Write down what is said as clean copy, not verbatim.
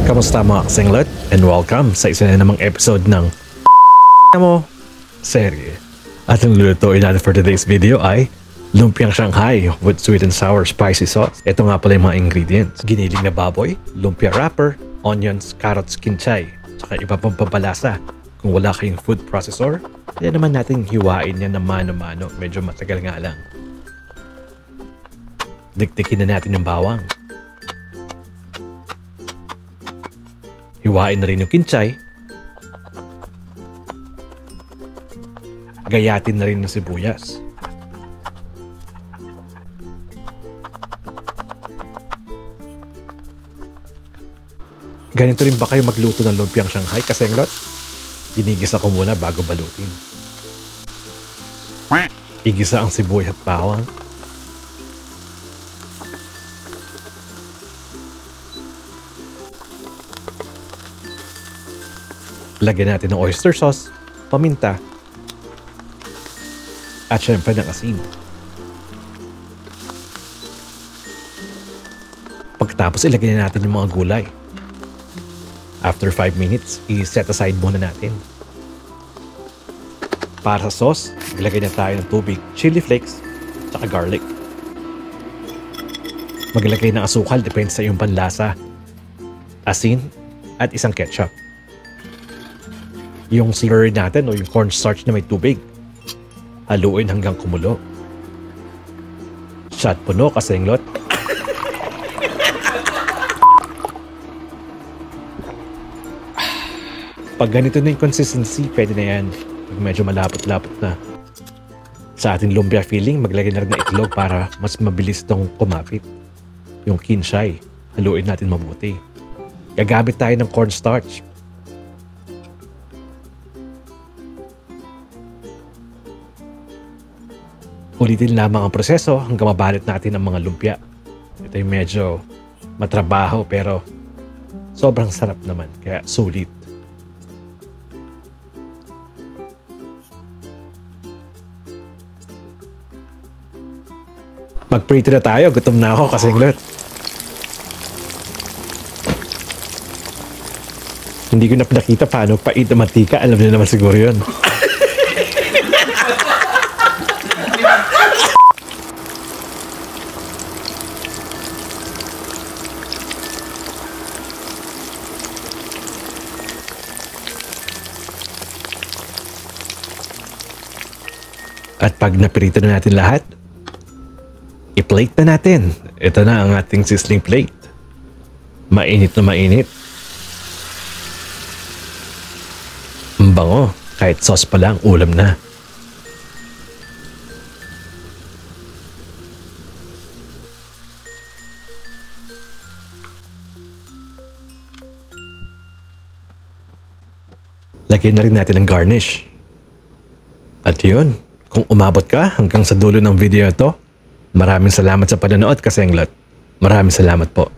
Kamusta mga kasenglot? And welcome sa isa na namang episode ng mo serye. At ang lulutuin natin for today's video ay lumpiang Shanghai with sweet and sour spicy sauce. Ito nga pala yung mga ingredients. Giniling na baboy, lumpia wrapper, onions, carrots, kinchay, saka iba pang pampalasa. Kung wala kayong food processor, kaya naman natin hiwain yan na mano-mano. Medyo matagal nga lang. Dikdikin na natin yung bawang. Hiwain na rin yung kinchay. Gayatin na rin yung sibuyas. Ganito rin ba kayo magluto ng lumpiang Shanghai, kasenglot? Ginigisa ko muna bago balutin. Igisa ang sibuyas at bawang. Lagyan natin ng oyster sauce, paminta, at syempre ng asin. Pagkatapos ilagyan natin yung mga gulay. After 5 minutes, i-set aside muna natin. Para sa sauce, ilagay na tayo ng tubig, chili flakes, at garlic. Maglagay ng asukal, depende sa iyong panlasa, asin, at isang ketchup. Yung slurry natin o yung cornstarch na may tubig, haluin hanggang kumulo. Shot puno, kasenglot. Pag ganito na yung consistency, pwede na yan. Pag medyo malapot-lapot na. Sa ating lumpia filling, maglagay na rin ng itlog para mas mabilis itong kumapit. Yung kinchay, haluin natin mabuti. Gagamit tayo ng cornstarch. Ulitin lamang ang proseso hanggang mabalot natin ang mga lumpia. Ito yung medyo matrabaho pero sobrang sarap naman, kaya sulit. Magprito na tayo, gutom na ako kasenglot. Hindi ko na pinakita paano pait na mantika, alam niyo naman siguro yun. At pag naprito na natin lahat, i-plate na natin. Ito na ang ating sizzling plate. Mainit na mainit. Ang bango. Kahit sauce pa lang, ulam na. Lagyan na rin natin ang garnish. At yun. Kung umabot ka hanggang sa dulo ng video ito, maraming salamat sa panonood, kasenglot. Maraming salamat po.